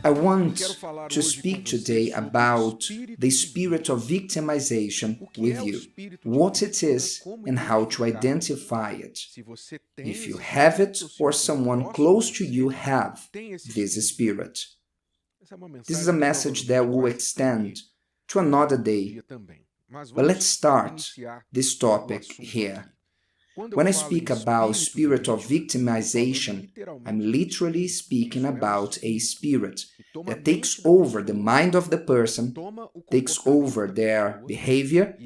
I want to speak today about the spirit of victimization with you, what it is and how to identify it. If you have it or someone close to you have this spirit. This is a message that will extend to another day. But let's start this topic here. When I speak about spirit of victimization, I'm literally speaking about a spirit that takes over the mind of the person, takes over their behavior,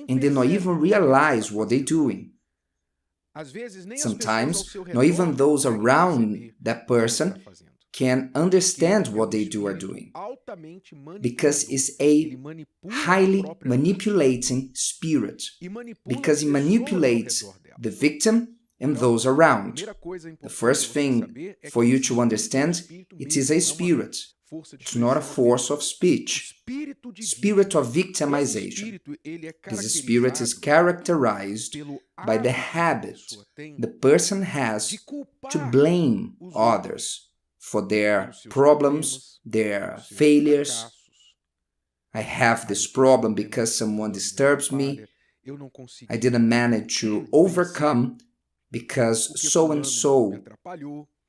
and they not even realize what they're doing. Sometimes, not even those around that person can understand what they are doing, because it's a highly manipulating spirit, because it manipulates the victim and those around. The first thing for you to understand, it is a spirit. It's not a force of speech. Spirit of victimization. This spirit is characterized by the habit the person has to blame others for their problems, their failures. I have this problem because someone disturbs me. I didn't manage to overcome because so-and-so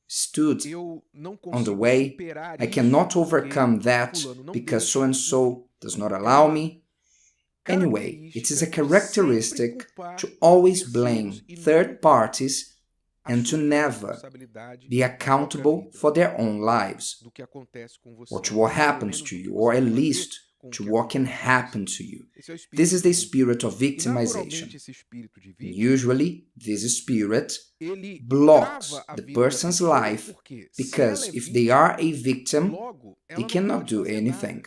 stood on the way. I cannot overcome that because so-and-so does not allow me. Anyway, it is a characteristic to always blame third parties and to never be accountable for their own lives, or to what happens to you, or at least to what can happen to you. This is the spirit of victimization. Usually, this spirit blocks the person's life because if they are a victim, they cannot do anything.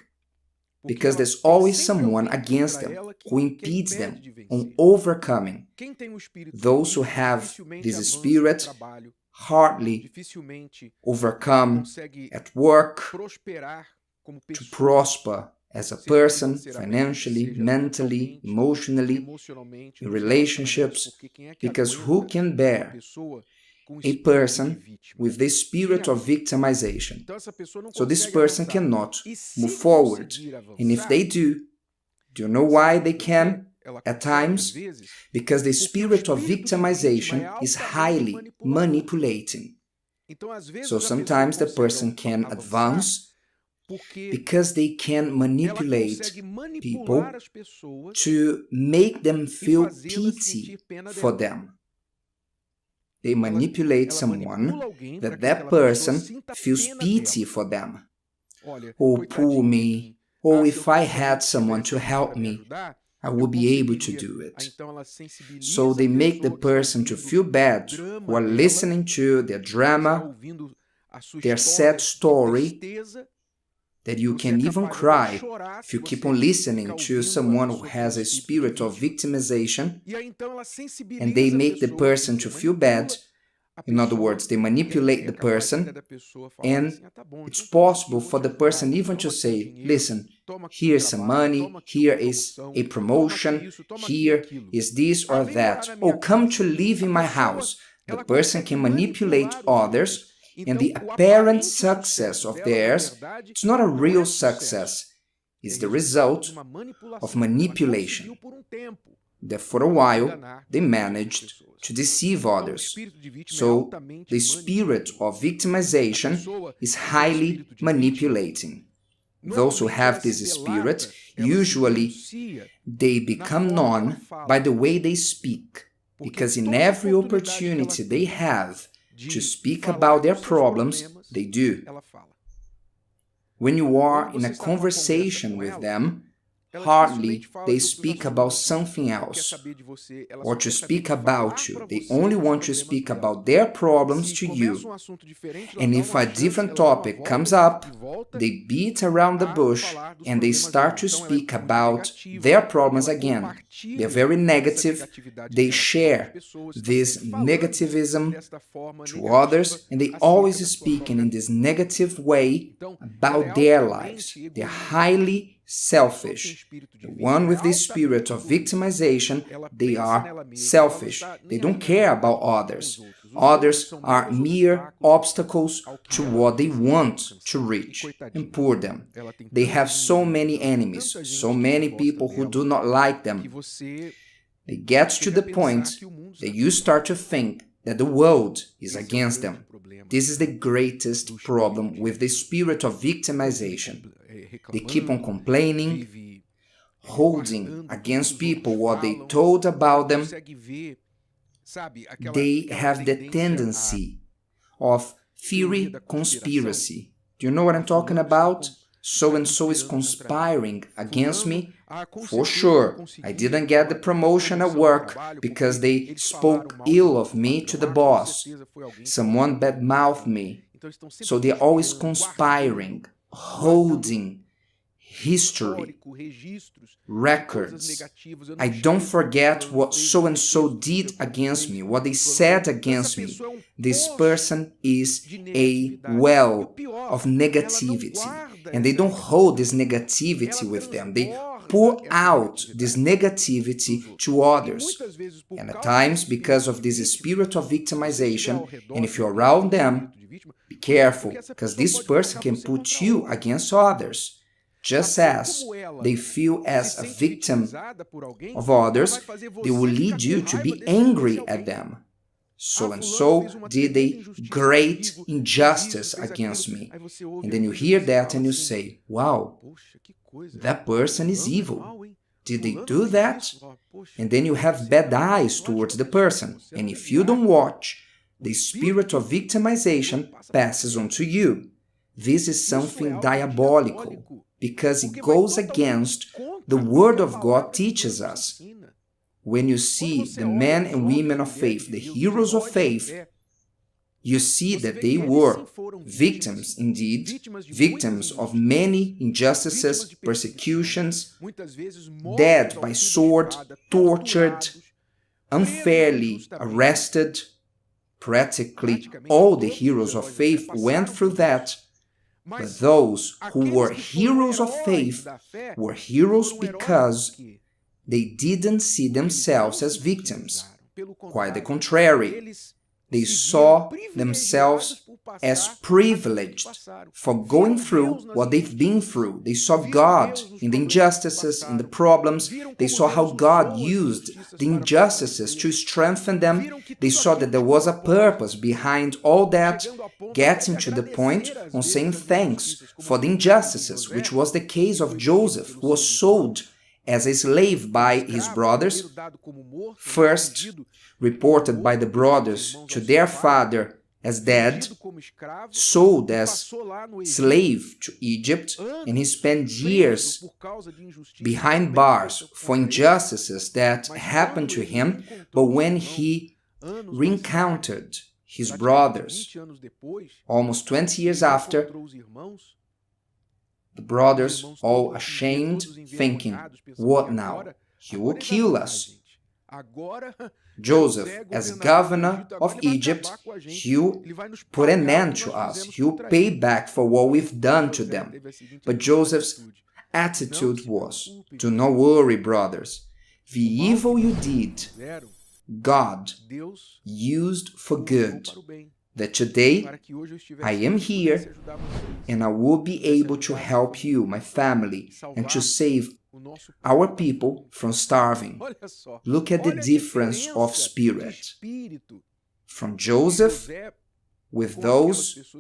Because there's always someone against them who impedes them on overcoming. Those who have this spirit hardly overcome at work, to prosper as a person, financially, mentally, emotionally, in relationships, because who can bear a person with the spirit of victimization? So this person cannot move forward. And if they do you know why they can? At times, because the spirit of victimization is highly manipulating. So sometimes the person can advance because they can manipulate people to make them feel pity for them. They manipulate someone that person feels pity for them. Oh, poor me. Oh, if I had someone to help me, I would be able to do it. So they make the person to feel bad who are listening to their drama, their sad story, that you can even cry if you keep on listening to someone who has a spirit of victimization, and they make the person to feel bad. In other words, they manipulate the person, and it's possible for the person even to say, listen, here's some money, here is a promotion, here is this or that. Oh, come to live in my house. The person can manipulate others, and the apparent success of theirs, it's not a real success. It's the result of manipulation. That for a while, they managed to deceive others. So, the spirit of victimization is highly manipulating. Those who have this spirit, usually, they become known by the way they speak, because in every opportunity they have to speak about their problems, they do. When you are in a conversation with them, hardly they speak about something else or to speak about you. They only want to speak about their problems to you. And if a different topic comes up, they beat around the bush and they start to speak about their problems again. They're very negative. They share this negativism to others, and they always speaking in this negative way about their lives. They're highly selfish. The one with the spirit of victimization, they are selfish. They don't care about others. Others are mere obstacles to what they want to reach. And poor them. They have so many enemies, so many people who do not like them. It gets to the point that you start to think that the world is against them. This is the greatest problem with the spirit of victimization. They keep on complaining, holding against people what they told about them. They have the tendency of theory conspiracy. Do you know what I'm talking about? So-and-so is conspiring against me. For sure, I didn't get the promotion at work because they spoke ill of me to the boss. Someone badmouthed me. So they're always conspiring, holding history, records. I don't forget what so-and-so did against me, what they said against me. This person is a well of negativity, and they don't hold this negativity with them. They pour out this negativity to others. And at times, because of this spirit of victimization, and if you're around them, be careful, because this person can put you against others. Just as they feel as a victim of others, they will lead you to be angry at them. So-and-so did a great injustice against me. And then you hear that and you say, wow, that person is evil. Did they do that? And then you have bad eyes towards the person. And if you don't watch, the spirit of victimization passes on to you. This is something diabolical, because it goes against the Word of God teaches us. When you see the men and women of faith, the heroes of faith, you see that they were victims indeed, victims of many injustices, persecutions, dead by sword, tortured, unfairly arrested. Practically all the heroes of faith went through that. But those who were heroes of faith were heroes because they didn't see themselves as victims. Quite the contrary. They saw themselves as privileged for going through what they've been through. They saw God in the injustices, in the problems. They saw how God used the injustices to strengthen them. They saw that there was a purpose behind all that, getting to the point on saying thanks for the injustices, which was the case of Joseph, who was sold as a slave by his brothers, first reported by the brothers to their father as dead, sold as slave to Egypt, and he spent years behind bars for injustices that happened to him. But when he reencountered his brothers, almost 20 years after, the brothers, all ashamed, thinking, what now? He will kill us. Joseph, as governor of Egypt, he'll put an end to us. He'll pay back for what we've done to them. But Joseph's attitude was, do not worry, brothers. The evil you did, God used for good. That today I am here and I will be able to help you, my family, and to save our people from starving. Look at the difference of spirit from Joseph with those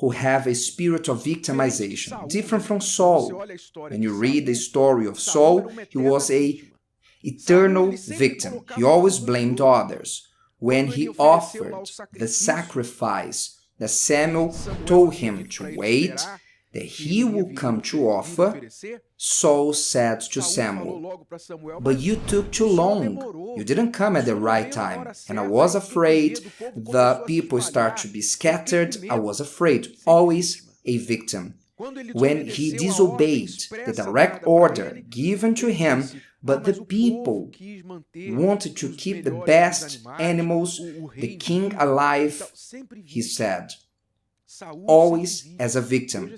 who have a spirit of victimization, different from Saul. When you read the story of Saul, he was an eternal victim. He always blamed others. When he offered the sacrifice that Samuel told him to wait, that he will come to offer, Saul said to Samuel, but you took too long. You didn't come at the right time. And I was afraid the people start to be scattered. I was afraid. Always a victim. When he disobeyed the direct order given to him, but the people wanted to keep the best animals, the king alive, he said, always as a victim.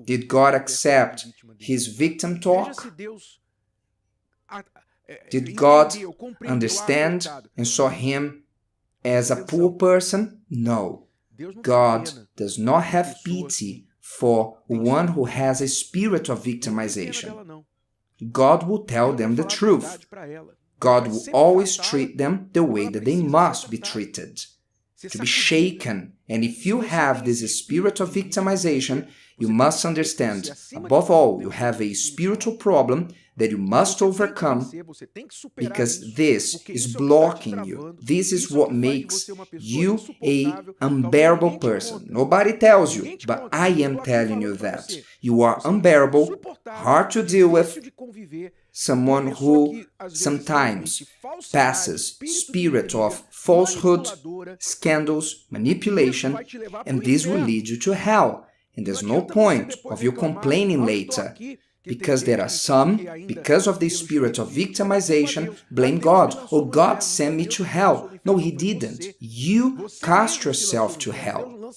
Did God accept his victim talk? Did God understand and saw him as a poor person? No. God does not have pity for one who has a spirit of victimization. God will tell them the truth. God will always treat them the way that they must be treated, to be shaken. And if you have this spirit of victimization, you must understand, above all, you have a spiritual problem that you must overcome, because this is blocking you. This is what makes you an unbearable person. Nobody tells you, but I am telling you that. You are unbearable, hard to deal with, someone who sometimes passes spirit of falsehood, scandals, manipulation, and this will lead you to hell. And there's no point of you complaining later, because there are some, because of the spirit of victimization, blame God. Oh, God sent me to hell. No, He didn't. You cast yourself to hell.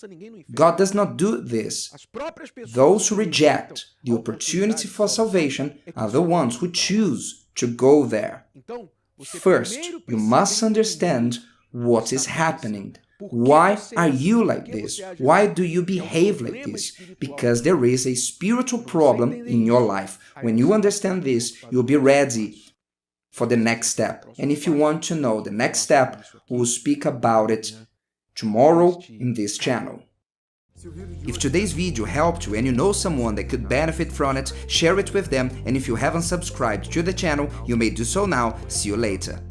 God does not do this. Those who reject the opportunity for salvation are the ones who choose to go there. First, you must understand what is happening. Why are you like this? Why do you behave like this? Because there is a spiritual problem in your life. When you understand this, you'll be ready for the next step. And if you want to know the next step, we'll speak about it tomorrow in this channel. If today's video helped you and you know someone that could benefit from it, share it with them. And if you haven't subscribed to the channel, you may do so now. See you later.